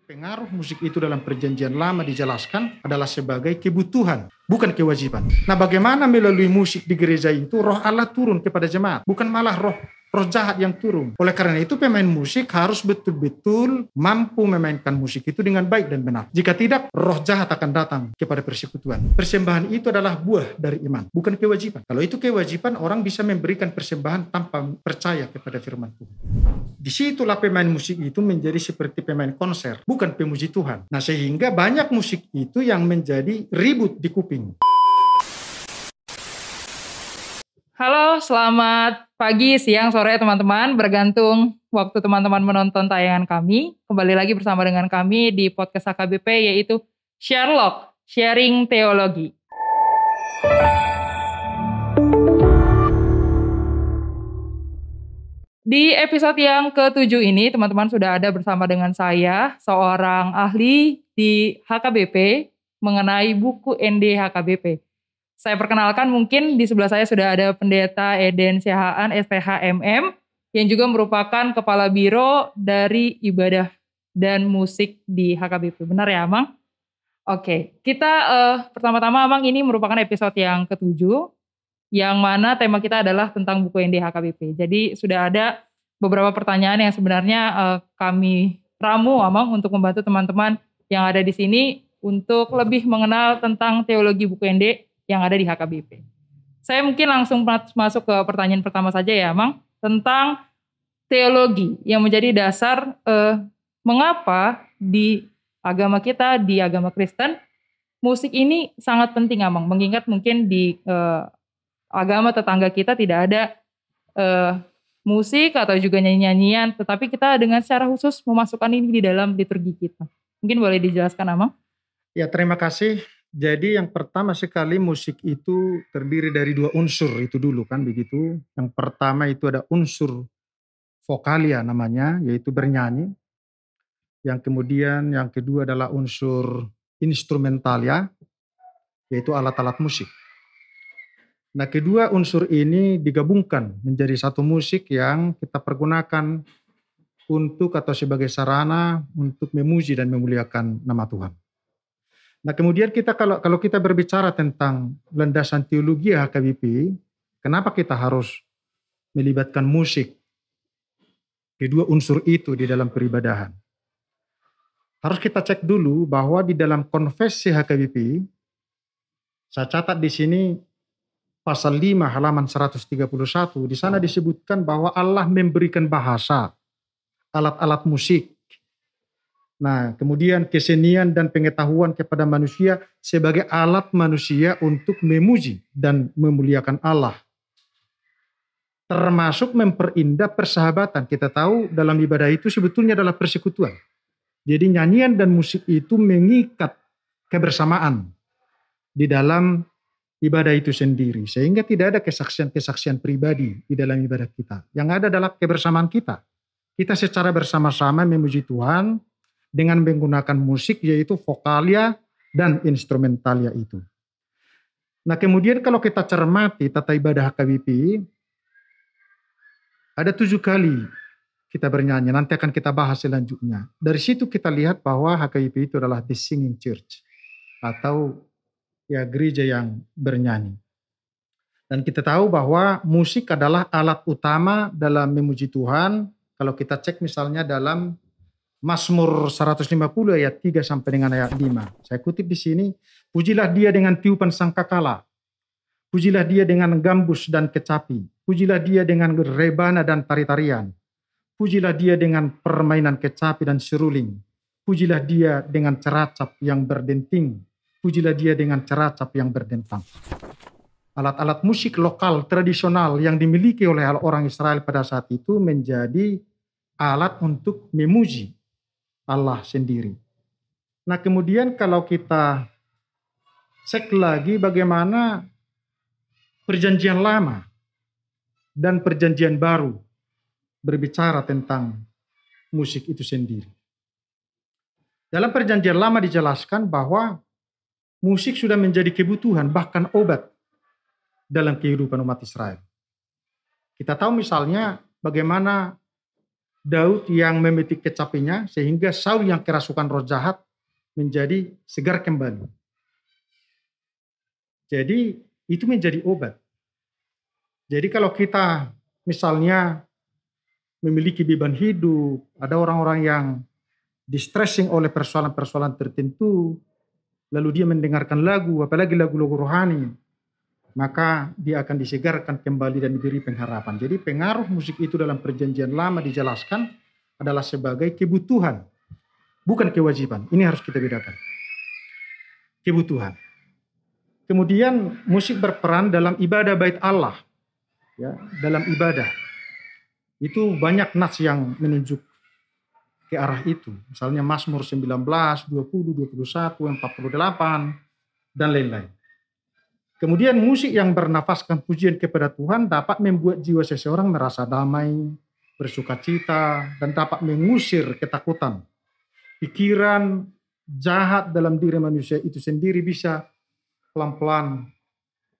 Pengaruh musik itu dalam perjanjian lama dijelaskan adalah sebagai kebutuhan, bukan kewajiban. Nah, bagaimana melalui musik di gereja itu roh Allah turun kepada jemaat, bukan malah roh jahat yang turun. Oleh karena itu pemain musik harus betul-betul mampu memainkan musik itu dengan baik dan benar. Jika tidak, roh jahat akan datang kepada persekutuan. Persembahan itu adalah buah dari iman, bukan kewajiban. Kalau itu kewajiban, orang bisa memberikan persembahan tanpa percaya kepada firman Tuhan. Disitulah pemain musik itu menjadi seperti pemain konser, bukan pemuji Tuhan. Nah, sehingga banyak musik itu yang menjadi ribut di kuping. Halo, selamat pagi, siang, sore teman-teman. Bergantung waktu teman-teman menonton tayangan kami. Kembali lagi bersama dengan kami di podcast HKBP yaitu Sherlock, Sharing Teologi. Di episode yang ke-7 ini, teman-teman sudah ada bersama dengan saya, seorang ahli di HKBP mengenai buku ND HKBP. Saya perkenalkan, mungkin di sebelah saya sudah ada Pendeta Eden Siahaan STHMM yang juga merupakan Kepala Biro dari Ibadah dan Musik di HKBP. Benar ya, Amang? Oke, kita pertama-tama Amang, ini merupakan episode yang ke-7 yang mana tema kita adalah tentang buku ND HKBP. Jadi sudah ada beberapa pertanyaan yang sebenarnya kami ramu Amang untuk membantu teman-teman yang ada di sini untuk lebih mengenal tentang teologi buku ND yang ada di HKBP. Saya mungkin langsung masuk ke pertanyaan pertama saja ya, Mang, tentang teologi yang menjadi dasar mengapa di agama kita, di agama Kristen, musik ini sangat penting, Amang. Mengingat mungkin di agama tetangga kita tidak ada musik atau juga nyanyi-nyanyian, tetapi kita dengan secara khusus memasukkan ini di dalam liturgi kita. Mungkin boleh dijelaskan, Amang? Ya, terima kasih. Jadi yang pertama sekali musik itu terdiri dari dua unsur itu dulu kan begitu. Yang pertama itu ada unsur vokalia namanya, yaitu bernyanyi. Yang kemudian yang kedua adalah unsur instrumentalia, yaitu alat-alat musik. Nah, kedua unsur ini digabungkan menjadi satu musik yang kita pergunakan untuk atau sebagai sarana untuk memuji dan memuliakan nama Tuhan. Nah, kemudian kita kalau kita berbicara tentang landasan teologi HKBP, kenapa kita harus melibatkan musik? Kedua unsur itu di dalam peribadahan. Harus kita cek dulu bahwa di dalam konfesi HKBP, saya catat di sini pasal 5 halaman 131, di sana disebutkan bahwa Allah memberikan bahasa, alat-alat musik. Nah, kemudian kesenian dan pengetahuan kepada manusia sebagai alat manusia untuk memuji dan memuliakan Allah. Termasuk memperindah persahabatan. Kita tahu dalam ibadah itu sebetulnya adalah persekutuan. Jadi nyanyian dan musik itu mengikat kebersamaan di dalam ibadah itu sendiri. Sehingga tidak ada kesaksian-kesaksian pribadi di dalam ibadah kita. Yang ada adalah kebersamaan kita. Kita secara bersama-sama memuji Tuhan dengan menggunakan musik, yaitu vokalia dan instrumentalia itu. Nah, kemudian kalau kita cermati tata ibadah HKBP, ada 7 kali kita bernyanyi. Nanti akan kita bahas selanjutnya. Dari situ kita lihat bahwa HKBP itu adalah the singing church, atau ya gereja yang bernyanyi. Dan kita tahu bahwa musik adalah alat utama dalam memuji Tuhan. Kalau kita cek misalnya dalam Mazmur 150 ayat 3 sampai dengan ayat 5. Saya kutip di sini, pujilah dia dengan tiupan sangkakala. Pujilah dia dengan gambus dan kecapi. Pujilah dia dengan rebana dan tari-tarian. Pujilah dia dengan permainan kecapi dan seruling. Pujilah dia dengan ceracap yang berdenting. Pujilah dia dengan ceracap yang berdentang. Alat-alat musik lokal tradisional yang dimiliki oleh orang Israel pada saat itu menjadi alat untuk memuji Allah sendiri. Nah, kemudian kalau kita cek lagi bagaimana perjanjian lama dan perjanjian baru berbicara tentang musik itu sendiri. Dalam perjanjian lama dijelaskan bahwa musik sudah menjadi kebutuhan, bahkan obat dalam kehidupan umat Israel. Kita tahu misalnya bagaimana Daud yang memetik kecapinya sehingga Saul yang kerasukan roh jahat menjadi segar kembali. Jadi itu menjadi obat. Jadi kalau kita misalnya memiliki beban hidup, ada orang-orang yang distressing oleh persoalan-persoalan tertentu, lalu dia mendengarkan lagu, apalagi lagu-lagu rohani, maka dia akan disegarkan kembali dan diberi pengharapan. Jadi pengaruh musik itu dalam perjanjian lama dijelaskan adalah sebagai kebutuhan, bukan kewajiban. Ini harus kita bedakan. Kebutuhan. Kemudian musik berperan dalam ibadah bait Allah, ya, dalam ibadah. Itu banyak nas yang menunjuk ke arah itu. Misalnya Mazmur 19, 20, 21, 48, dan lain-lain. Kemudian musik yang bernafaskan pujian kepada Tuhan dapat membuat jiwa seseorang merasa damai, bersukacita, dan dapat mengusir ketakutan. Pikiran jahat dalam diri manusia itu sendiri bisa pelan-pelan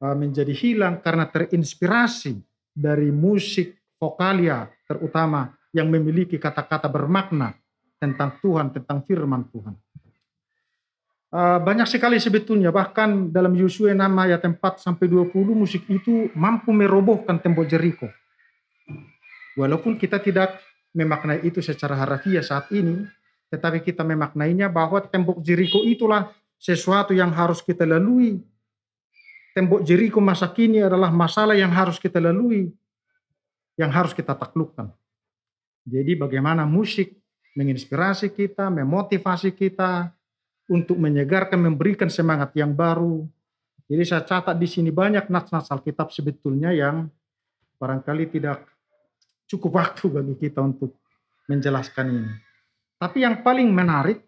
menjadi hilang karena terinspirasi dari musik vokalia terutama yang memiliki kata-kata bermakna tentang Tuhan, tentang firman Tuhan. Banyak sekali sebetulnya, bahkan dalam Yosua 6 ayat 4-20 musik itu mampu merobohkan tembok Jeriko. Walaupun kita tidak memaknai itu secara harfiah saat ini, tetapi kita memaknainya bahwa tembok Jeriko itulah sesuatu yang harus kita lalui. Tembok Jeriko masa kini adalah masalah yang harus kita lalui, yang harus kita taklukkan. Jadi bagaimana musik menginspirasi kita, memotivasi kita untuk menyegarkan, memberikan semangat yang baru. Jadi saya catat di sini banyak nas-nas Alkitab sebetulnya yang barangkali tidak cukup waktu bagi kita untuk menjelaskan ini. Tapi yang paling menarik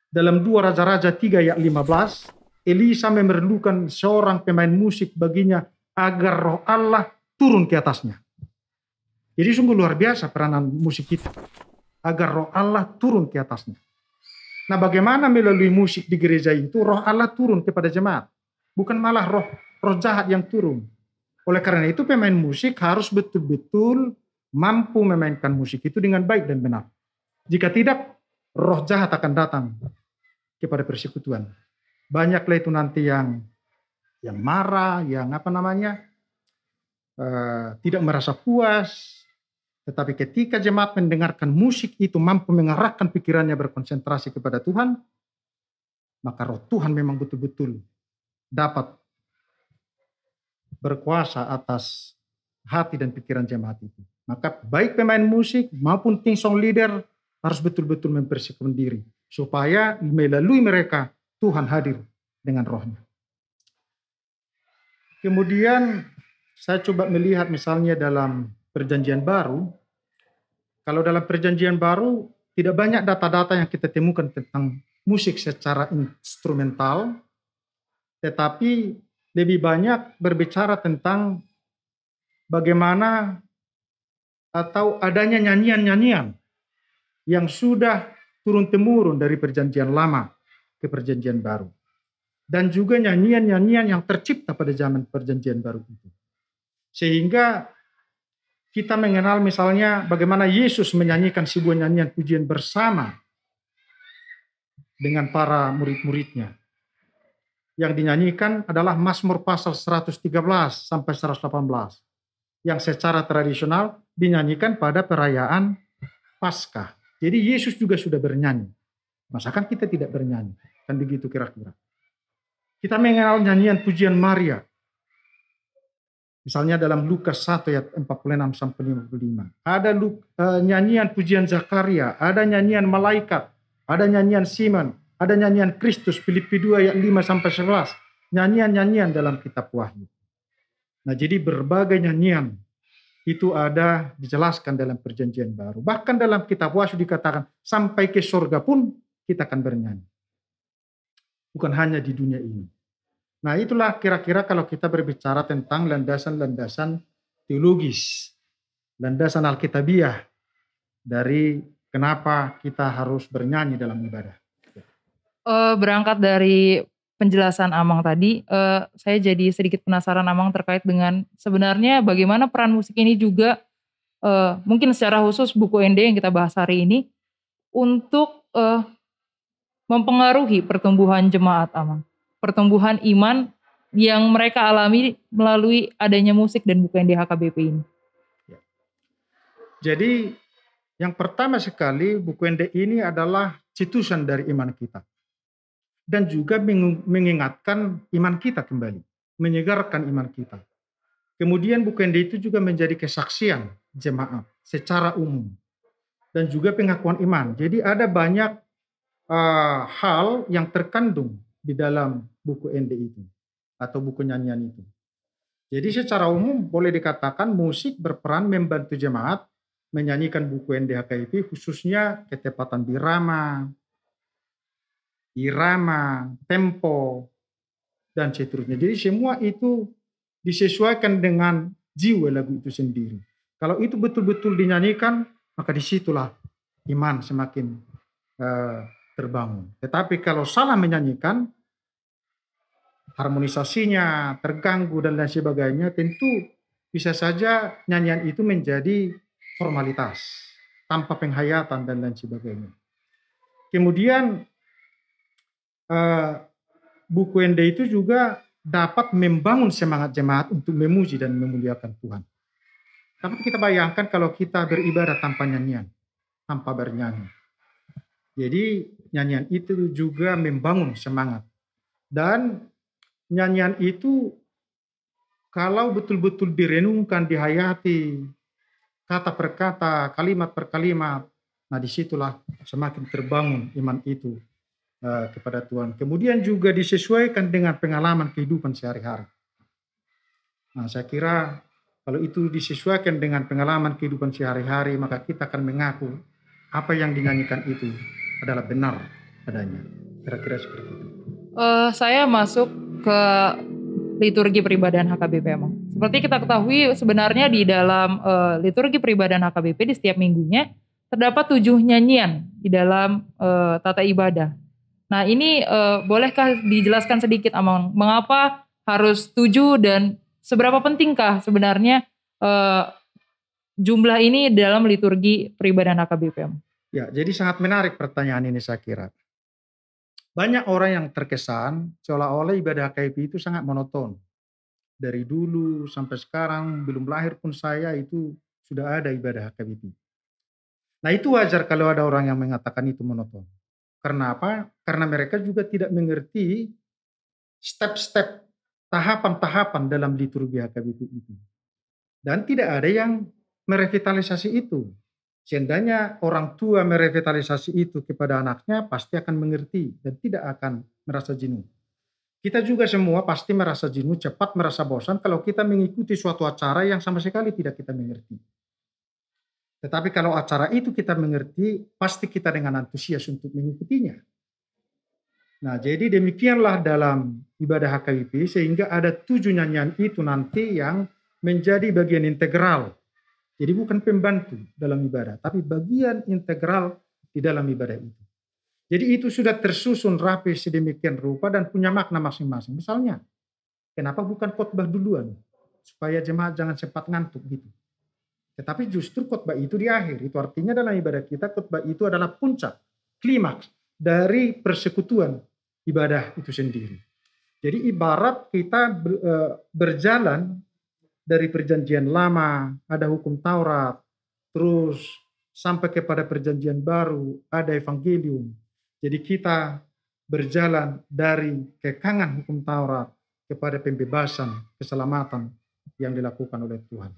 dalam 2 Raja-Raja 3 ayat 15, Elisa memerlukan seorang pemain musik baginya agar roh Allah turun ke atasnya. Jadi sungguh luar biasa peranan musik itu. Agar roh Allah turun ke atasnya. Nah bagaimana melalui musik di gereja itu roh Allah turun kepada jemaat. Bukan malah roh jahat yang turun. Oleh karena itu pemain musik harus betul-betul mampu memainkan musik itu dengan baik dan benar. Jika tidak, roh jahat akan datang kepada persekutuan. Banyaklah itu nanti yang marah, yang tidak merasa puas. Tetapi ketika jemaat mendengarkan musik itu mampu mengarahkan pikirannya berkonsentrasi kepada Tuhan, maka roh Tuhan memang betul-betul dapat berkuasa atas hati dan pikiran jemaat itu. Maka baik pemain musik maupun tim song leader harus betul-betul mempersiapkan diri supaya melalui mereka Tuhan hadir dengan rohnya. Kemudian saya coba melihat misalnya dalam Perjanjian Baru. Kalau dalam Perjanjian Baru tidak banyak data-data yang kita temukan tentang musik secara instrumental, tetapi lebih banyak berbicara tentang bagaimana atau adanya nyanyian-nyanyian yang sudah turun-temurun dari Perjanjian Lama ke Perjanjian Baru. Dan juga nyanyian-nyanyian yang tercipta pada zaman Perjanjian Baru itu. Sehingga kita mengenal misalnya bagaimana Yesus menyanyikan sebuah nyanyian pujian bersama dengan para murid-muridnya. Yang dinyanyikan adalah Mazmur pasal 113 sampai 118. Yang secara tradisional dinyanyikan pada perayaan Paskah. Jadi Yesus juga sudah bernyanyi. Masakan kita tidak bernyanyi? Kan begitu kira-kira. Kita mengenal nyanyian pujian Maria. Misalnya dalam Lukas 1 ayat 46 sampai 55. Ada nyanyian pujian Zakaria, ada nyanyian malaikat, ada nyanyian Simon, ada nyanyian Kristus Filipi 2 ayat 5 sampai 11. Nyanyian-nyanyian dalam kitab Wahyu. Nah, jadi berbagai nyanyian itu ada dijelaskan dalam Perjanjian Baru. Bahkan dalam kitab Wahyu dikatakan sampai ke surga pun kita akan bernyanyi. Bukan hanya di dunia ini. Nah itulah kira-kira kalau kita berbicara tentang landasan-landasan teologis, landasan alkitabiah dari kenapa kita harus bernyanyi dalam ibadah. Berangkat dari penjelasan Amang tadi, saya jadi sedikit penasaran Amang terkait dengan sebenarnya bagaimana peran musik ini juga mungkin secara khusus buku ND yang kita bahas hari ini untuk mempengaruhi pertumbuhan jemaat Amang, pertumbuhan iman yang mereka alami melalui adanya musik dan buku ND HKBP ini. Jadi yang pertama sekali buku ND ini adalah cetusan dari iman kita. Dan juga mengingatkan iman kita kembali, menyegarkan iman kita. Kemudian buku ND itu juga menjadi kesaksian jemaat secara umum. Dan juga pengakuan iman. Jadi ada banyak hal yang terkandung di dalam buku ND itu. Atau buku nyanyian itu. Jadi secara umum boleh dikatakan musik berperan membantu jemaat menyanyikan buku ND HKBP khususnya ketepatan irama, tempo, dan seterusnya. Jadi semua itu disesuaikan dengan jiwa lagu itu sendiri. Kalau itu betul-betul dinyanyikan, maka disitulah iman semakin terbangun. Tetapi kalau salah menyanyikan, harmonisasinya terganggu dan lain sebagainya, tentu bisa saja nyanyian itu menjadi formalitas, tanpa penghayatan dan lain sebagainya. Kemudian buku ND itu juga dapat membangun semangat jemaat untuk memuji dan memuliakan Tuhan. Dapat kita bayangkan kalau kita beribadah tanpa nyanyian, tanpa bernyanyi. Jadi nyanyian itu juga membangun semangat. Dan nyanyian itu kalau betul-betul direnungkan, dihayati, kata per kata, kalimat per kalimat, nah disitulah semakin terbangun iman itu kepada Tuhan. Kemudian juga disesuaikan dengan pengalaman kehidupan sehari-hari. Nah, saya kira kalau itu disesuaikan dengan pengalaman kehidupan sehari-hari, maka kita akan mengaku apa yang dinyanyikan itu adalah benar adanya. Kira-kira seperti itu. Saya masuk ke liturgi peribadahan HKBP emang. Seperti kita ketahui sebenarnya di dalam liturgi peribadahan HKBP di setiap minggunya terdapat 7 nyanyian di dalam tata ibadah. Nah ini bolehkah dijelaskan sedikit Amang, mengapa harus 7 dan seberapa pentingkah sebenarnya jumlah ini dalam liturgi peribadahan HKBP? Ya, jadi sangat menarik pertanyaan ini saya kira. Banyak orang yang terkesan seolah-olah ibadah HKBP itu sangat monoton. Dari dulu sampai sekarang, belum lahir pun saya itu sudah ada ibadah HKBP. Nah itu wajar kalau ada orang yang mengatakan itu monoton. Karena apa? Karena mereka juga tidak mengerti step-step, tahapan-tahapan dalam liturgi HKBP itu. Dan tidak ada yang merevitalisasi itu. Seandainya orang tua merevitalisasi itu kepada anaknya, pasti akan mengerti dan tidak akan merasa jenuh. Kita juga semua pasti merasa jenuh, cepat merasa bosan kalau kita mengikuti suatu acara yang sama sekali tidak kita mengerti. Tetapi kalau acara itu kita mengerti, pasti kita dengan antusias untuk mengikutinya. Nah, jadi demikianlah dalam ibadah HKBP sehingga ada 7 nyanyian itu nanti yang menjadi bagian integral. Jadi bukan pembantu dalam ibadah, tapi bagian integral di dalam ibadah itu. Jadi itu sudah tersusun rapi sedemikian rupa dan punya makna masing-masing. Misalnya, kenapa bukan khotbah duluan? Supaya jemaat jangan cepat ngantuk gitu. Tetapi justru khotbah itu di akhir. Itu artinya dalam ibadah kita khotbah itu adalah puncak, klimaks dari persekutuan ibadah itu sendiri. Jadi ibarat kita berjalan dari perjanjian lama, ada hukum Taurat, terus sampai kepada perjanjian baru, ada evangelium. Jadi kita berjalan dari kekangan hukum Taurat kepada pembebasan, keselamatan yang dilakukan oleh Tuhan.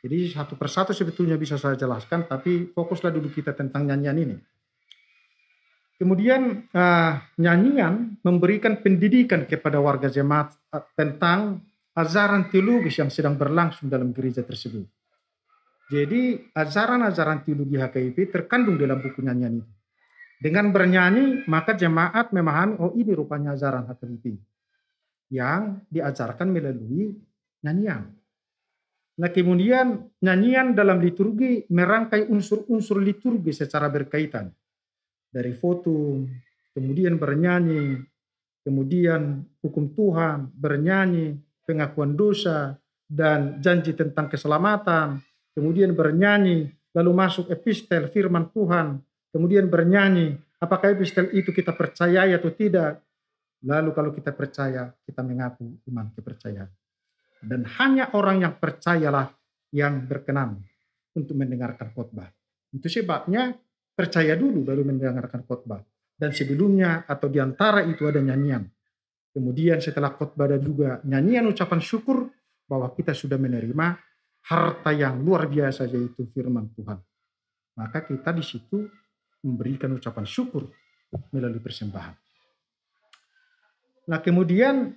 Jadi satu persatu sebetulnya bisa saya jelaskan, tapi fokuslah dulu kita tentang nyanyian ini. Kemudian nyanyian memberikan pendidikan kepada warga jemaat tentang ajaran teologis yang sedang berlangsung dalam gereja tersebut. Jadi ajaran-ajaran teologi HKBP terkandung dalam buku nyanyian itu. Dengan bernyanyi maka jemaat memahami, oh ini rupanya ajaran HKBP yang diajarkan melalui nyanyian. Nah kemudian nyanyian dalam liturgi merangkai unsur-unsur liturgi secara berkaitan. Dari foto, kemudian bernyanyi, kemudian hukum Tuhan, bernyanyi, pengakuan dosa, dan janji tentang keselamatan, kemudian bernyanyi, lalu masuk epistel firman Tuhan, kemudian bernyanyi, apakah epistel itu kita percayai atau tidak. Lalu kalau kita percaya, kita mengaku iman kepercayaan. Dan hanya orang yang percayalah yang berkenan untuk mendengarkan khotbah. Itu sebabnya percaya dulu baru mendengarkan khotbah. Dan sebelumnya atau diantara itu ada nyanyian. Kemudian setelah khotbah ada juga nyanyian ucapan syukur bahwa kita sudah menerima harta yang luar biasa yaitu firman Tuhan. Maka kita di situ memberikan ucapan syukur melalui persembahan. Nah kemudian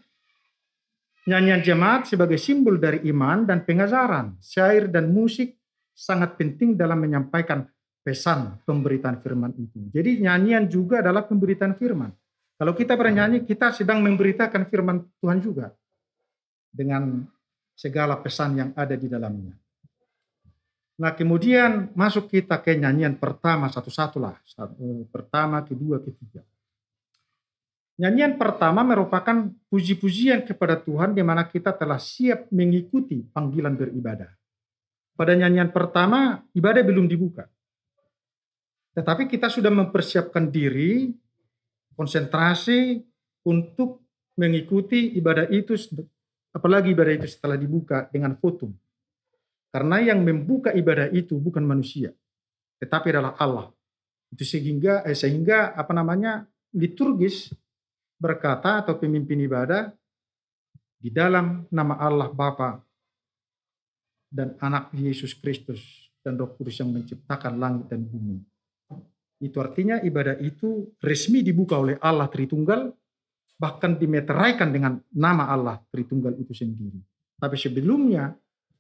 nyanyian jemaat sebagai simbol dari iman dan pengajaran. Syair dan musik sangat penting dalam menyampaikan pesan pemberitaan firman itu. Jadi nyanyian juga adalah pemberitaan firman. Kalau kita bernyanyi, kita sedang memberitakan firman Tuhan juga. Dengan segala pesan yang ada di dalamnya. Nah kemudian masuk kita ke nyanyian pertama satu-satu lah. Pertama, kedua, ketiga. Nyanyian pertama merupakan puji-pujian kepada Tuhan di mana kita telah siap mengikuti panggilan beribadah. Pada nyanyian pertama, ibadah belum dibuka. Tetapi kita sudah mempersiapkan diri, konsentrasi untuk mengikuti ibadah itu, apalagi ibadah itu setelah dibuka dengan foto. Karena yang membuka ibadah itu bukan manusia, tetapi adalah Allah. Itu sehingga liturgis berkata atau pemimpin ibadah di dalam nama Allah Bapa dan Anak Yesus Kristus dan Roh Kudus yang menciptakan langit dan bumi. Itu artinya ibadah itu resmi dibuka oleh Allah Tritunggal, bahkan dimeteraikan dengan nama Allah Tritunggal itu sendiri. Tapi sebelumnya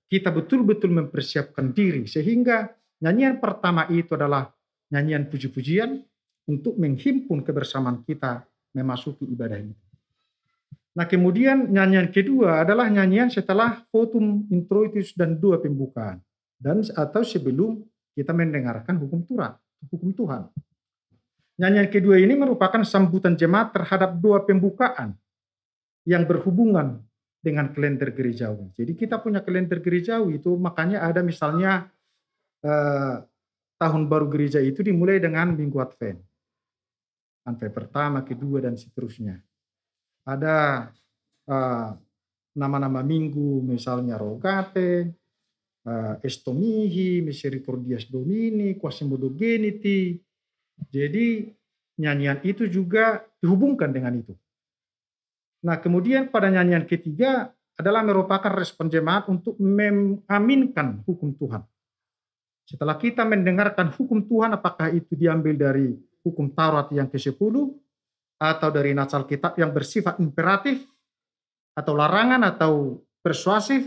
kita betul-betul mempersiapkan diri sehingga nyanyian pertama itu adalah nyanyian puji-pujian untuk menghimpun kebersamaan kita memasuki ibadah itu. Nah kemudian nyanyian kedua adalah nyanyian setelah votum introitus dan doa pembukaan. Dan atau sebelum kita mendengarkan hukum Tuhan. Nyanyian kedua ini merupakan sambutan jemaat terhadap doa pembukaan yang berhubungan dengan kalender gerejawi. Jadi kita punya kalender gerejawi itu makanya ada misalnya tahun baru gereja itu dimulai dengan minggu Advent. Advent pertama, kedua, dan seterusnya. Ada nama-nama minggu misalnya Rogate, Estomihi, Misericordias Domini, Quasimodo Geniti. Jadi nyanyian itu juga dihubungkan dengan itu. Nah kemudian pada nyanyian ketiga adalah merupakan respon jemaat untuk mengaminkan hukum Tuhan. Setelah kita mendengarkan hukum Tuhan, apakah itu diambil dari hukum Taurat yang ke-10 atau dari nats Alkitab yang bersifat imperatif atau larangan atau persuasif,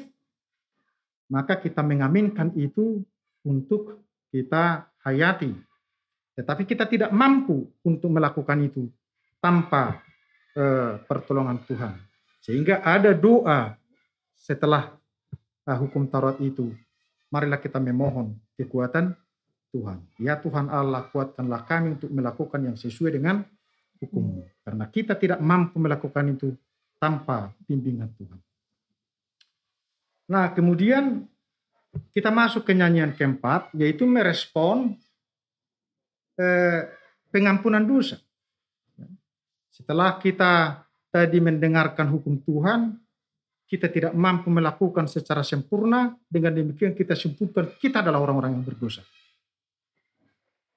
maka kita mengaminkan itu untuk kita hayati. Tetapi kita tidak mampu untuk melakukan itu tanpa pertolongan Tuhan. Sehingga ada doa setelah hukum Taurat itu. Marilah kita memohon kekuatan Tuhan. Ya Tuhan Allah, kuatkanlah kami untuk melakukan yang sesuai dengan hukum-Mu. Karena kita tidak mampu melakukan itu tanpa bimbingan Tuhan. Nah kemudian kita masuk ke nyanyian keempat, yaitu merespon pengampunan dosa. Setelah kita tadi mendengarkan hukum Tuhan, kita tidak mampu melakukan secara sempurna, dengan demikian kita sebutkan kita adalah orang-orang yang berdosa.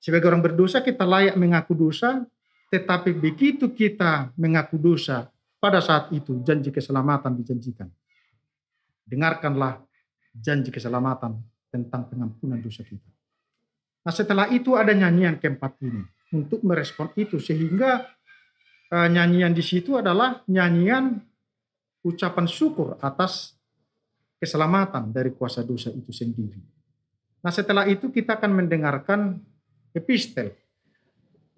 Sebagai orang berdosa kita layak mengaku dosa, tetapi begitu kita mengaku dosa, pada saat itu janji keselamatan dijanjikan. Dengarkanlah janji keselamatan tentang pengampunan dosa kita. Nah setelah itu ada nyanyian keempat ini untuk merespon itu, sehingga nyanyian di situ adalah nyanyian ucapan syukur atas keselamatan dari kuasa dosa itu sendiri. Nah setelah itu kita akan mendengarkan epistel.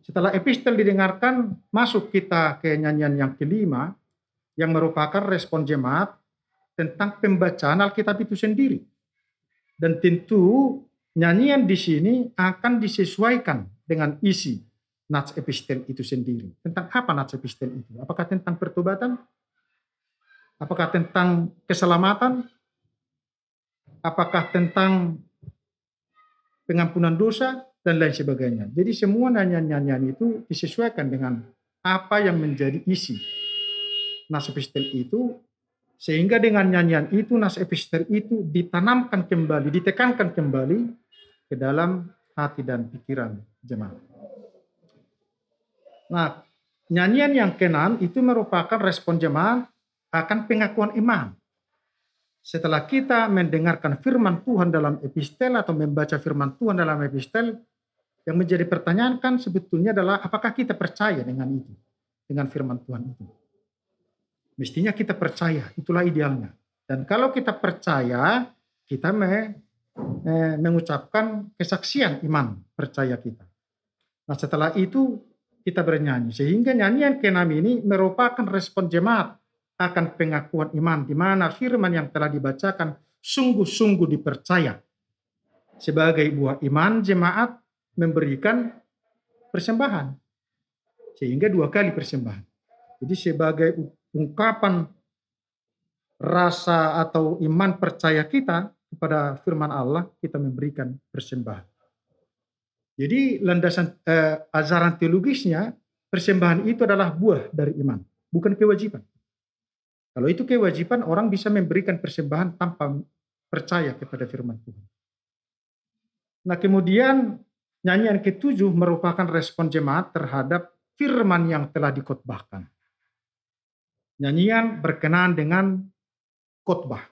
Setelah epistel didengarkan, masuk kita ke nyanyian yang kelima yang merupakan respon jemaat tentang pembacaan Alkitab itu sendiri. Dan tentu nyanyian di sini akan disesuaikan dengan isi nats epistel itu sendiri. Tentang apa nats epistel itu? Apakah tentang pertobatan? Apakah tentang keselamatan? Apakah tentang pengampunan dosa, dan lain sebagainya. Jadi semua nyanyian-nyanyian itu disesuaikan dengan apa yang menjadi isi nas epistel itu, sehingga dengan nyanyian itu, nas epistel itu ditanamkan kembali, ditekankan kembali ke dalam hati dan pikiran jemaat. Nah, nyanyian yang keenam itu merupakan respon jemaat akan pengakuan iman. Setelah kita mendengarkan firman Tuhan dalam epistel atau membaca firman Tuhan dalam epistel, yang menjadi pertanyaan kan sebetulnya adalah apakah kita percaya dengan itu, dengan firman Tuhan itu. Mestinya kita percaya, itulah idealnya. Dan kalau kita percaya, kita mengucapkan kesaksian iman percaya kita. Nah setelah itu kita bernyanyi. Sehingga nyanyian keenam ini merupakan respon jemaat akan pengakuan iman, di mana firman yang telah dibacakan sungguh-sungguh dipercaya. Sebagai buah iman, jemaat memberikan persembahan. Sehingga 2 kali persembahan. Jadi sebagai ungkapan rasa atau iman percaya kita kepada firman Allah, kita memberikan persembahan. Jadi landasan ajaran teologisnya, persembahan itu adalah buah dari iman, bukan kewajiban. Kalau itu kewajiban, orang bisa memberikan persembahan tanpa percaya kepada firman Tuhan. Nah kemudian nyanyian ketujuh merupakan respon jemaat terhadap firman yang telah dikhotbahkan. Nyanyian berkenaan dengan khotbah.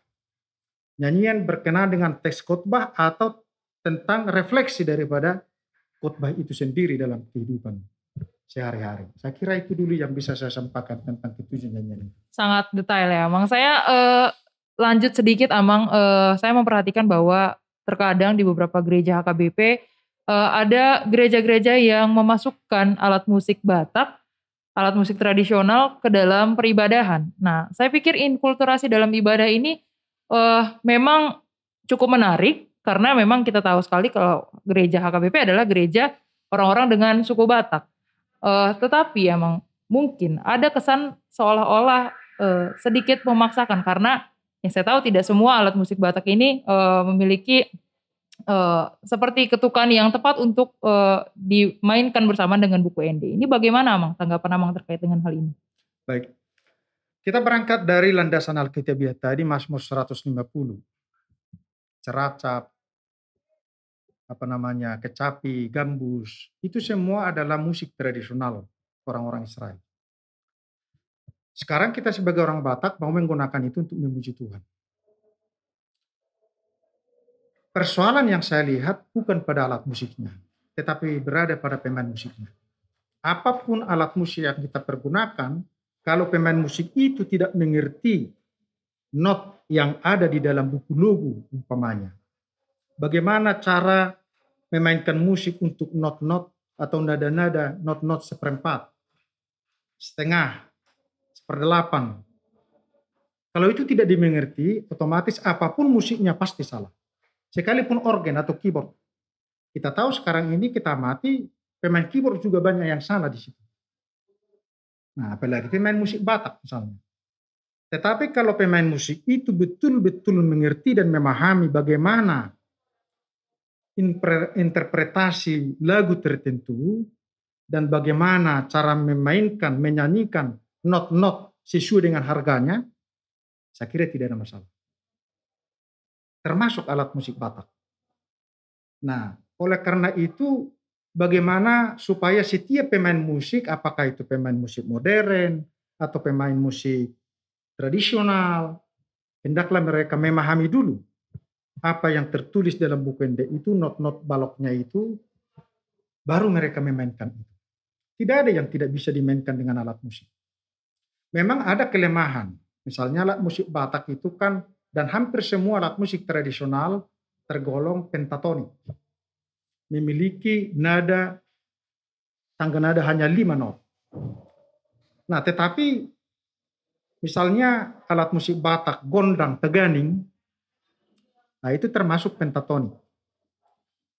Nyanyian berkenaan dengan teks khotbah atau tentang refleksi daripada khotbah itu sendiri dalam kehidupan sehari-hari. Saya kira itu dulu yang bisa saya sampaikan tentang ketujuh nyanyian. Sangat detail ya, Amang. Saya lanjut sedikit, Amang. Saya memperhatikan bahwa terkadang di beberapa gereja HKBP ada gereja-gereja yang memasukkan alat musik Batak, alat musik tradisional ke dalam peribadahan. Nah, saya pikir inkulturasi dalam ibadah ini memang cukup menarik, karena memang kita tahu sekali kalau gereja HKBP adalah gereja orang-orang dengan suku Batak. Tetapi emang mungkin ada kesan seolah-olah sedikit memaksakan, karena yang saya tahu tidak semua alat musik Batak ini memiliki seperti ketukan yang tepat untuk dimainkan bersama dengan buku ND. Ini bagaimana, Amang, tanggapan Amang terkait dengan hal ini? Baik, kita berangkat dari landasan Alkitabiah tadi, Mazmur 150, Ceracap, kecapi, gambus, itu semua adalah musik tradisional orang-orang Israel. Sekarang kita sebagai orang Batak mau menggunakan itu untuk memuji Tuhan. Persoalan yang saya lihat bukan pada alat musiknya, tetapi berada pada pemain musiknya. Apapun alat musik yang kita pergunakan, kalau pemain musik itu tidak mengerti not yang ada di dalam buku logu umpamanya, bagaimana cara memainkan musik untuk not-not atau nada-nada, not-not seperempat, setengah, seperdelapan. Kalau itu tidak dimengerti, otomatis apapun musiknya pasti salah. Sekalipun organ atau keyboard. Kita tahu sekarang ini kita amati pemain keyboard juga banyak yang salah di situ. Nah, apalagi pemain musik Batak misalnya. Tetapi kalau pemain musik itu betul-betul mengerti dan memahami bagaimana interpretasi lagu tertentu dan bagaimana cara memainkan, menyanyikan not-not sesuai dengan harganya, saya kira tidak ada masalah. Termasuk alat musik Batak. Nah, oleh karena itu bagaimana supaya setiap pemain musik, apakah itu pemain musik modern atau pemain musik tradisional, hendaklah mereka memahami dulu apa yang tertulis dalam buku ND itu, not-not baloknya itu, baru mereka memainkan itu. Tidak ada yang tidak bisa dimainkan dengan alat musik. Memang ada kelemahan. Misalnya alat musik Batak itu kan, dan hampir semua alat musik tradisional tergolong pentatonik. Memiliki nada, tangga nada hanya 5 not. Nah, tetapi misalnya alat musik Batak, gondang, teganing, nah itu termasuk pentatonik.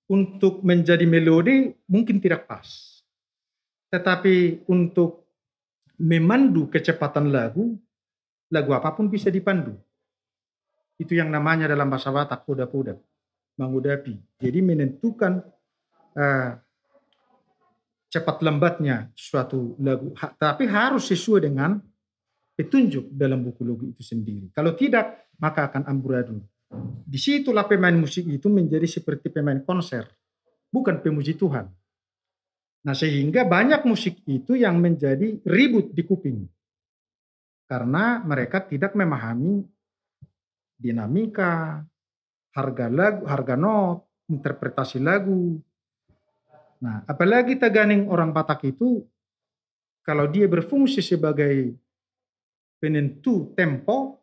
Untuk menjadi melodi mungkin tidak pas. Tetapi untuk memandu kecepatan lagu apapun bisa dipandu. Itu yang namanya dalam bahasa Batak poda-poda. mengudapi. Jadi menentukan eh, cepat lambatnya suatu lagu, tapi harus sesuai dengan petunjuk dalam buku lagu itu sendiri. Kalau tidak, maka akan amburadul. Disitulah pemain musik itu menjadi seperti pemain konser, bukan pemuji Tuhan. Nah, sehingga banyak musik itu yang menjadi ribut di kuping. Karena mereka tidak memahami dinamika, harga lagu, harga not, interpretasi lagu. Nah, apalagi Taganing orang Batak itu, kalau dia berfungsi sebagai penentu tempo,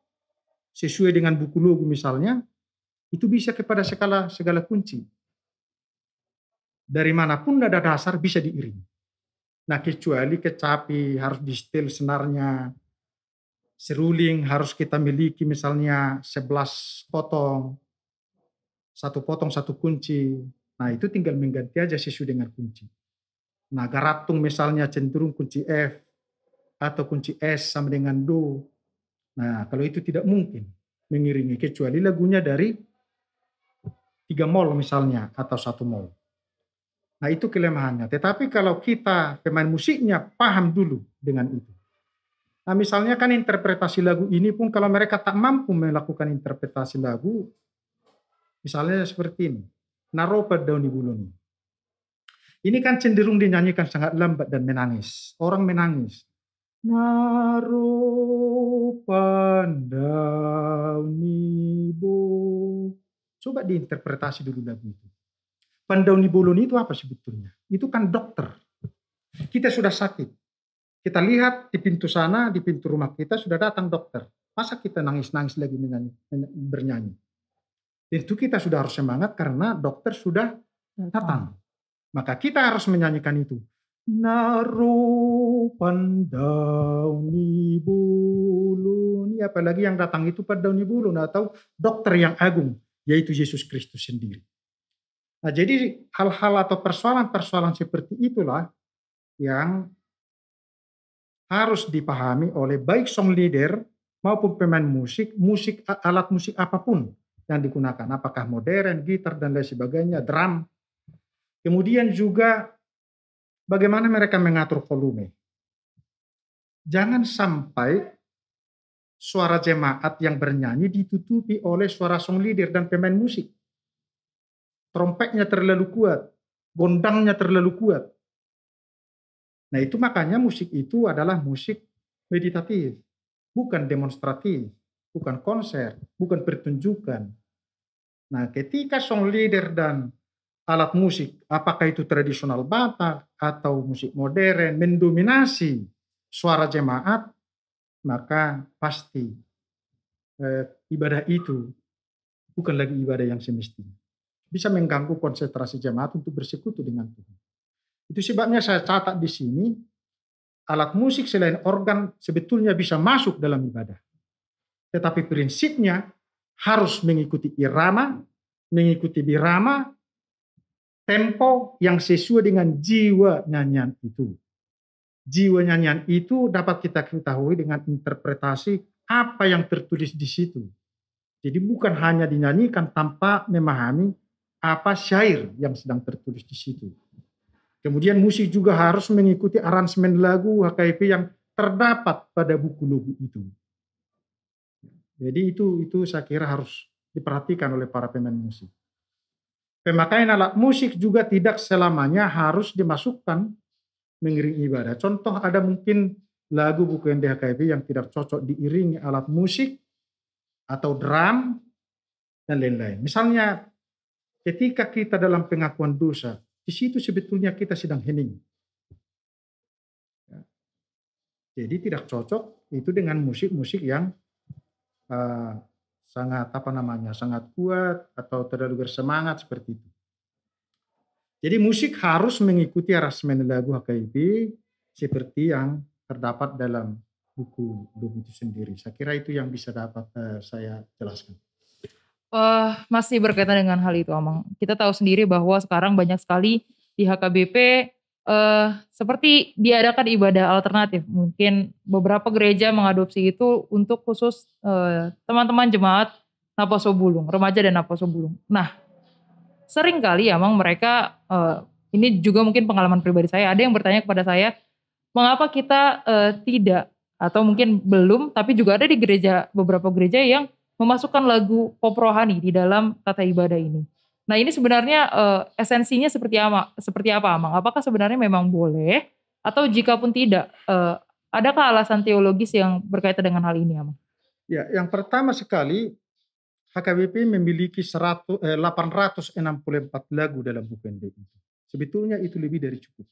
sesuai dengan buku lagu misalnya, itu bisa kepada segala kunci. Dari manapun nada dasar bisa diiringi. Nah, kecuali kecapi harus di setel senarnya, seruling harus kita miliki misalnya 11 potong, satu potong satu kunci. Nah, itu tinggal mengganti aja sesuai dengan kunci. Nah, garatung misalnya cenderung kunci F atau kunci S sama dengan Do. Nah, kalau itu tidak mungkin mengiringi kecuali lagunya dari 3 mol misalnya atau 1 mol. Nah, itu kelemahannya. Tetapi kalau kita pemain musiknya paham dulu dengan itu. Nah, misalnya kan interpretasi lagu ini pun kalau mereka tak mampu melakukan interpretasi lagu, misalnya seperti ini. Naropa dauni buluni. Ini kan cenderung dinyanyikan sangat lambat dan menangis. Orang menangis. Naropa dauni bo. Coba diinterpretasi dulu lagu itu. Pandauni boloni itu apa sebetulnya? Itu kan dokter. Kita sudah sakit. Kita lihat di pintu sana, di pintu rumah kita sudah datang dokter. Masa kita nangis-nangis lagi bernyanyi? Tentu kita sudah harus semangat karena dokter sudah datang. Maka kita harus menyanyikan itu. Naru pandauni bulun. Apalagi yang datang itu pandauni bulun atau dokter yang agung, yaitu Yesus Kristus sendiri. Nah, jadi hal-hal atau persoalan-persoalan seperti itulah yang harus dipahami oleh baik song leader maupun pemain musik, alat musik apapun yang digunakan, apakah modern, gitar dan lain sebagainya, drum. Kemudian juga bagaimana mereka mengatur volume. Jangan sampai suara jemaat yang bernyanyi ditutupi oleh suara song leader dan pemain musik. Trompetnya terlalu kuat, gondangnya terlalu kuat. Nah, itu makanya musik itu adalah musik meditatif, bukan demonstratif, bukan konser, bukan pertunjukan. Nah, ketika song leader dan alat musik, apakah itu tradisional Batak atau musik modern, mendominasi suara jemaat, maka pasti ibadah itu bukan lagi ibadah yang semestinya. Bisa mengganggu konsentrasi jemaat untuk bersekutu dengan Tuhan. Itu sebabnya saya catat di sini, alat musik selain organ sebetulnya bisa masuk dalam ibadah. Tetapi prinsipnya harus mengikuti irama, mengikuti birama, tempo yang sesuai dengan jiwa nyanyian itu. Jiwa nyanyian itu dapat kita ketahui dengan interpretasi apa yang tertulis di situ. Jadi bukan hanya dinyanyikan tanpa memahami apa syair yang sedang tertulis di situ. Kemudian musik juga harus mengikuti aransemen lagu HKBP yang terdapat pada buku lagu itu. Jadi itu saya kira harus diperhatikan oleh para pemain musik. Pemakaian alat musik juga tidak selamanya harus dimasukkan mengiringi ibadah. Contoh ada mungkin lagu buku NDHKBP yang tidak cocok diiringi alat musik atau drum dan lain-lain. Misalnya ketika kita dalam pengakuan dosa, di situ sebetulnya kita sedang hening. Jadi tidak cocok itu dengan musik-musik yang sangat kuat atau terlalu bersemangat seperti itu. Jadi musik harus mengikuti aransemen lagu HKBP seperti yang terdapat dalam buku itu sendiri. Saya kira itu yang bisa dapat saya jelaskan. Masih berkaitan dengan hal itu, Amang. Kita tahu sendiri bahwa sekarang banyak sekali di HKBP seperti diadakan ibadah alternatif. Mungkin beberapa gereja mengadopsi itu untuk khusus teman-teman jemaat Naposo Bulung, remaja dan Naposo Bulung. Nah, sering kali emang mereka, ini juga mungkin pengalaman pribadi saya, ada yang bertanya kepada saya, mengapa kita, tidak atau mungkin belum, tapi juga ada di gereja beberapa gereja yang memasukkan lagu pop rohani di dalam tata ibadah ini. Nah ini sebenarnya, esensinya seperti apa Amang? Apakah sebenarnya memang boleh atau jikapun tidak, adakah alasan teologis yang berkaitan dengan hal ini Amang? Ya, yang pertama sekali HKBP memiliki 864 lagu dalam buku ND itu. Sebetulnya itu lebih dari cukup.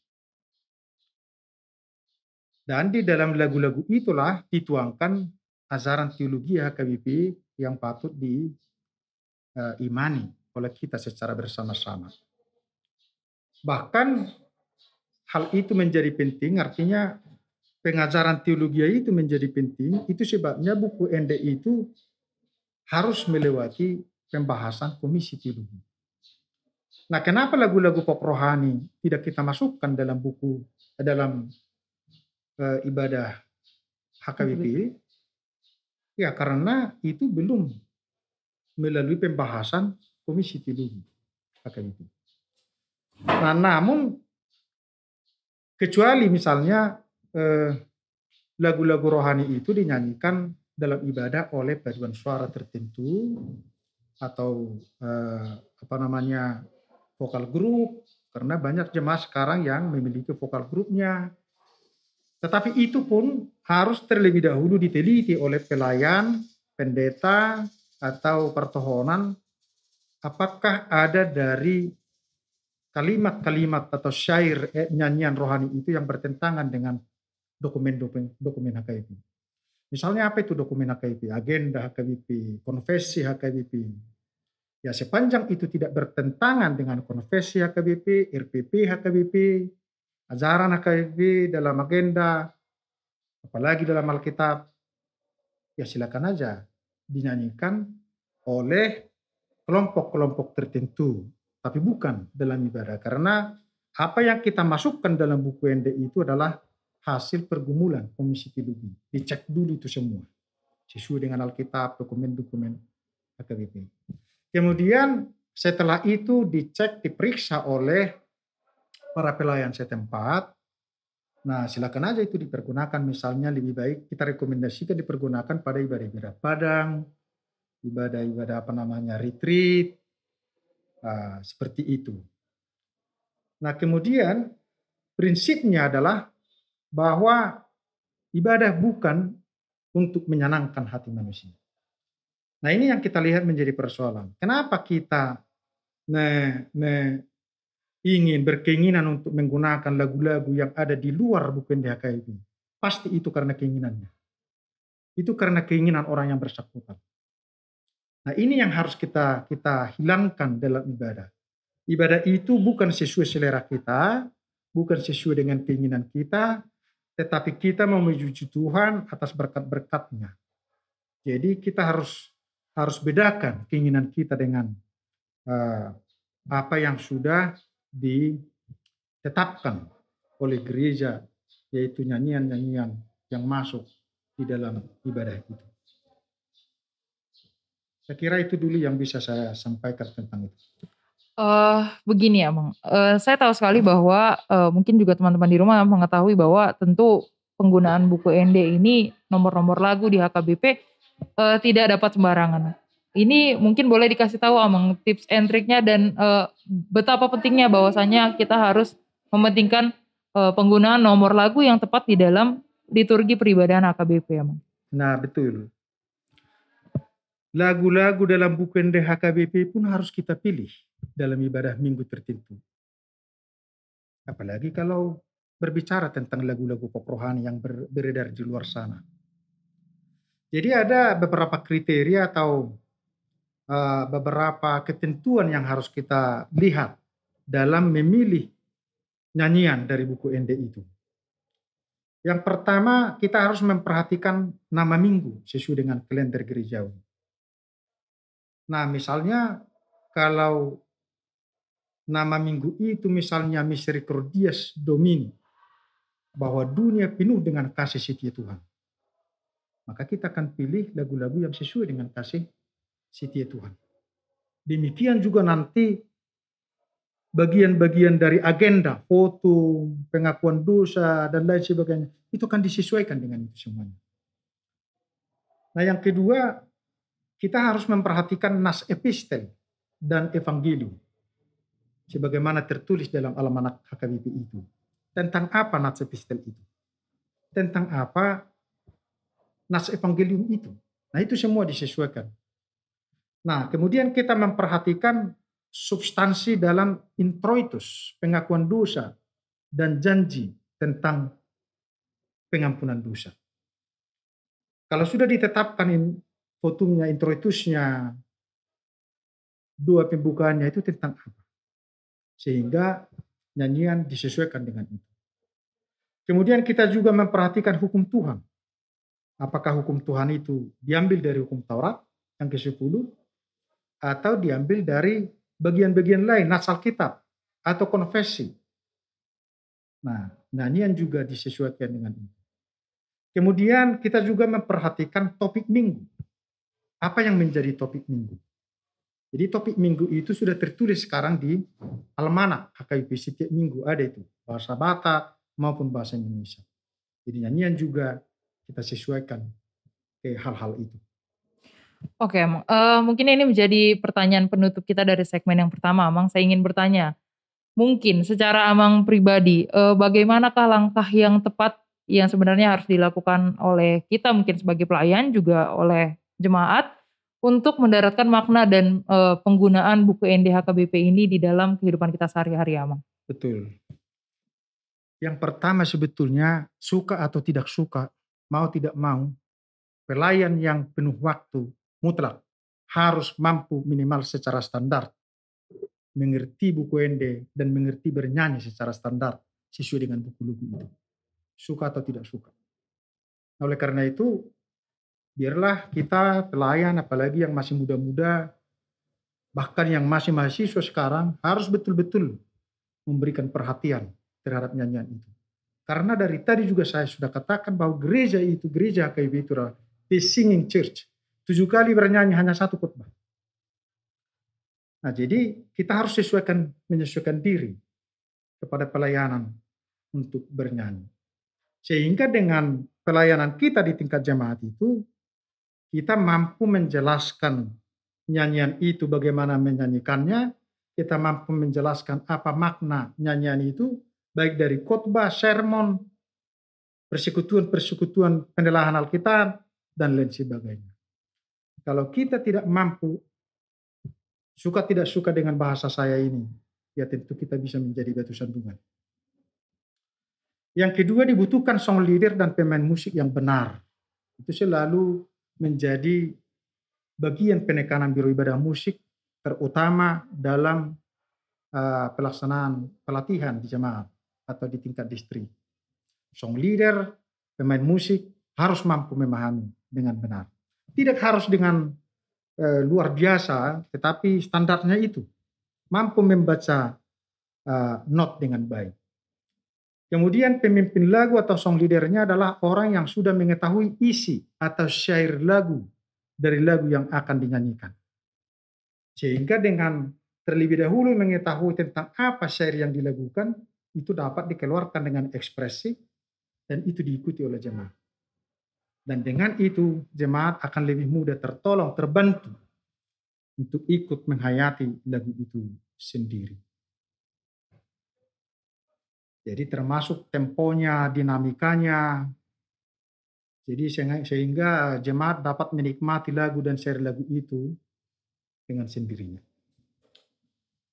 Dan di dalam lagu-lagu itulah dituangkan ajaran teologi HKBP yang patut diimani oleh kita secara bersama-sama. Bahkan hal itu menjadi penting, artinya pengajaran teologi itu menjadi penting, itu sebabnya buku ND itu harus melewati pembahasan komisi teologi. Nah, kenapa lagu-lagu pop rohani tidak kita masukkan dalam buku, dalam ibadah HKBP? Ya, karena itu belum melalui pembahasan komisi teologi HKBP. Nah, namun kecuali misalnya lagu-lagu rohani itu dinyanyikan dalam ibadah oleh paduan suara tertentu atau vokal grup, karena banyak jemaat sekarang yang memiliki vokal grupnya. Tetapi itu pun harus terlebih dahulu diteliti oleh pelayan, pendeta, atau pertohonan, apakah ada dari kalimat-kalimat atau syair nyanyian rohani itu yang bertentangan dengan dokumen HKBP. Misalnya apa itu dokumen HKBP? Agenda HKBP, konfesi HKBP. Ya, sepanjang itu tidak bertentangan dengan konfesi HKBP, RPP HKBP, ajaran HKBP dalam agenda, apalagi dalam Alkitab, ya silakan aja dinyanyikan oleh kelompok-kelompok tertentu, tapi bukan dalam ibadah. Karena apa yang kita masukkan dalam buku ND itu adalah hasil pergumulan komisi teologi. Dicek dulu itu semua, sesuai dengan Alkitab, dokumen-dokumen HKBP. Kemudian setelah itu dicek, diperiksa oleh para pelayan setempat. Nah, silakan aja itu dipergunakan. Misalnya lebih baik kita rekomendasikan dipergunakan pada ibadah-ibadah padang, ibadah-ibadah retreat, seperti itu. Nah, kemudian prinsipnya adalah bahwa ibadah bukan untuk menyenangkan hati manusia. Nah, ini yang kita lihat menjadi persoalan. Kenapa kita ingin berkeinginan untuk menggunakan lagu-lagu yang ada di luar buku NDHKIP? Pasti itu karena keinginannya. Itu karena keinginan orang yang bersangkutan. Nah, ini yang harus kita hilangkan dalam ibadah. Ibadah itu bukan sesuai selera kita, bukan sesuai dengan keinginan kita, tetapi kita memuji Tuhan atas berkat-berkat-Nya. Jadi kita harus bedakan keinginan kita dengan apa yang sudah ditetapkan oleh gereja, yaitu nyanyian-nyanyian yang masuk di dalam ibadah itu. Saya kira itu dulu yang bisa saya sampaikan tentang itu. Begini ya, Mang, saya tahu sekali bahwa, mungkin juga teman-teman di rumah mengetahui bahwa tentu penggunaan buku ND ini, nomor-nomor lagu di HKBP, tidak dapat sembarangan. Ini mungkin boleh dikasih tahu Amang tips and triknya dan, betapa pentingnya bahwasanya kita harus mementingkan, penggunaan nomor lagu yang tepat di dalam liturgi peribadahan HKBP ya, Mang. Nah, betul. Lagu-lagu dalam buku ND HKBP pun harus kita pilih dalam ibadah minggu tertentu. Apalagi kalau berbicara tentang lagu-lagu pop rohani yang beredar di luar sana. Jadi ada beberapa kriteria atau beberapa ketentuan yang harus kita lihat dalam memilih nyanyian dari buku ND itu. Yang pertama, kita harus memperhatikan nama minggu sesuai dengan kalender gerejawi. Nah, misalnya kalau nama minggu itu misalnya Misericordias Domini, bahwa dunia penuh dengan kasih setia Tuhan, maka kita akan pilih lagu-lagu yang sesuai dengan kasih setia Tuhan. Demikian juga nanti bagian-bagian dari agenda, foto, pengakuan dosa, dan lain sebagainya, itu kan disesuaikan dengan itu semuanya. Nah yang kedua, kita harus memperhatikan nas epistel dan evangelium. Sebagaimana tertulis dalam almanak HKBP itu. Tentang apa nas epistel itu? Tentang apa nas evangelium itu? Nah itu semua disesuaikan. Nah kemudian kita memperhatikan substansi dalam introitus, pengakuan dosa, dan janji tentang pengampunan dosa. Kalau sudah ditetapkan fotumnya, introitusnya, dua pembukaannya itu tentang apa? Sehingga nyanyian disesuaikan dengan itu. Kemudian kita juga memperhatikan hukum Tuhan. Apakah hukum Tuhan itu diambil dari hukum Taurat yang ke-10 atau diambil dari bagian-bagian lain, nas Alkitab atau konfesi. Nah, nyanyian juga disesuaikan dengan itu. Kemudian kita juga memperhatikan topik minggu. Apa yang menjadi topik minggu? Jadi topik minggu itu sudah tertulis sekarang di almanak HKBP setiap minggu ada itu. Bahasa Batak maupun bahasa Indonesia. Jadi nyanyian juga kita sesuaikan ke hal-hal itu. Oke, mungkin ini menjadi pertanyaan penutup kita dari segmen yang pertama. Amang, saya ingin bertanya, mungkin secara Amang pribadi, bagaimanakah langkah yang tepat yang sebenarnya harus dilakukan oleh kita mungkin sebagai pelayan juga oleh jemaat untuk mendaratkan makna dan penggunaan buku NDHKBP ini di dalam kehidupan kita sehari-hari, Amang? Betul. Yang pertama sebetulnya suka atau tidak suka, mau tidak mau, pelayan yang penuh waktu mutlak harus mampu minimal secara standar mengerti buku ND dan mengerti bernyanyi secara standar sesuai dengan buku lagu itu. Suka atau tidak suka. Oleh karena itu, biarlah kita pelayan apalagi yang masih muda-muda, bahkan yang masih mahasiswa sekarang harus betul-betul memberikan perhatian terhadap nyanyian itu. Karena dari tadi juga saya sudah katakan bahwa gereja itu, gereja HKBP itu adalah the singing church. 7 kali bernyanyi hanya satu khotbah. Nah jadi kita harus menyesuaikan diri kepada pelayanan untuk bernyanyi. Sehingga dengan pelayanan kita di tingkat jemaat itu, kita mampu menjelaskan nyanyian itu bagaimana menyanyikannya, kita mampu menjelaskan apa makna nyanyian itu, baik dari khotbah, sermon, persekutuan pendelahan Alkitab, dan lain sebagainya. Kalau kita tidak mampu, suka tidak suka dengan bahasa saya ini, ya tentu kita bisa menjadi batu sandungan. Yang kedua dibutuhkan song leader dan pemain musik yang benar. Itu selalu menjadi bagian penekanan biro ibadah musik, terutama dalam pelaksanaan pelatihan di jemaat atau di tingkat distrik. Song leader, pemain musik harus mampu memahami dengan benar. Tidak harus dengan luar biasa, tetapi standarnya itu. Mampu membaca not dengan baik. Kemudian pemimpin lagu atau song leadernya adalah orang yang sudah mengetahui isi atau syair lagu dari lagu yang akan dinyanyikan. Sehingga dengan terlebih dahulu mengetahui tentang apa syair yang dilakukan, itu dapat dikeluarkan dengan ekspresi dan itu diikuti oleh jemaat. Dan dengan itu jemaat akan lebih mudah tertolong, terbantu untuk ikut menghayati lagu itu sendiri. Jadi termasuk temponya, dinamikanya. Jadi sehingga jemaat dapat menikmati lagu dan syair lagu itu dengan sendirinya.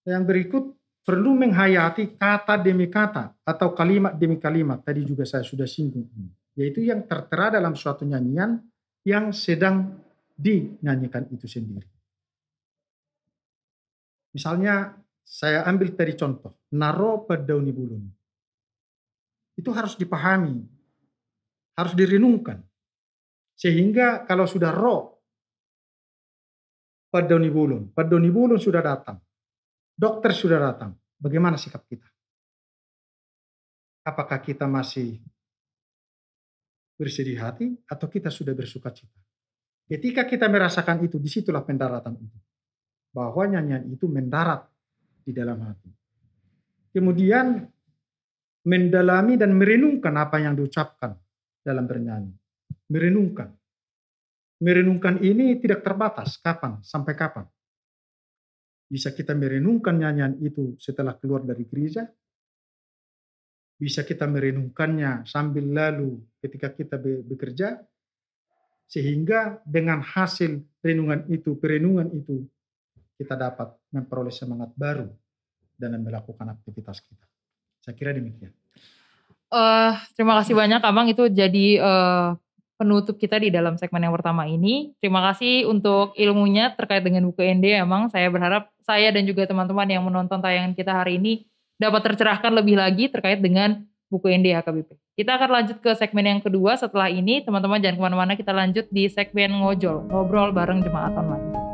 Yang berikut perlu menghayati kata demi kata atau kalimat demi kalimat. Tadi juga saya sudah singgung. Yaitu yang tertera dalam suatu nyanyian yang sedang dinyanyikan itu sendiri. Misalnya saya ambil tadi contoh, naro pedauni bulun. Itu harus dipahami, harus direnungkan. Sehingga kalau sudah roh pedauni bulun sudah datang, dokter sudah datang, bagaimana sikap kita? Apakah kita masih bersedih hati atau kita sudah bersuka cita? Ketika kita merasakan itu, disitulah pendaratan itu. Bahwa nyanyian itu mendarat di dalam hati. Kemudian mendalami dan merenungkan apa yang diucapkan dalam bernyanyi. Merenungkan. Merenungkan ini tidak terbatas. Kapan? Sampai kapan? Bisa kita merenungkan nyanyian itu setelah keluar dari gereja. Bisa kita merenungkannya sambil lalu ketika kita bekerja. Sehingga dengan hasil perenungan itu, kita dapat memperoleh semangat baru dalam melakukan aktivitas kita. Saya kira demikian. Terima kasih banyak Abang, itu jadi penutup kita di dalam segmen yang pertama ini. Terima kasih untuk ilmunya terkait dengan buku ND. Emang saya berharap saya dan juga teman-teman yang menonton tayangan kita hari ini dapat tercerahkan lebih lagi terkait dengan buku ND HKBP. Kita akan lanjut ke segmen yang kedua setelah ini. Teman-teman jangan kemana-mana, kita lanjut di segmen ngojol, ngobrol bareng jemaat online.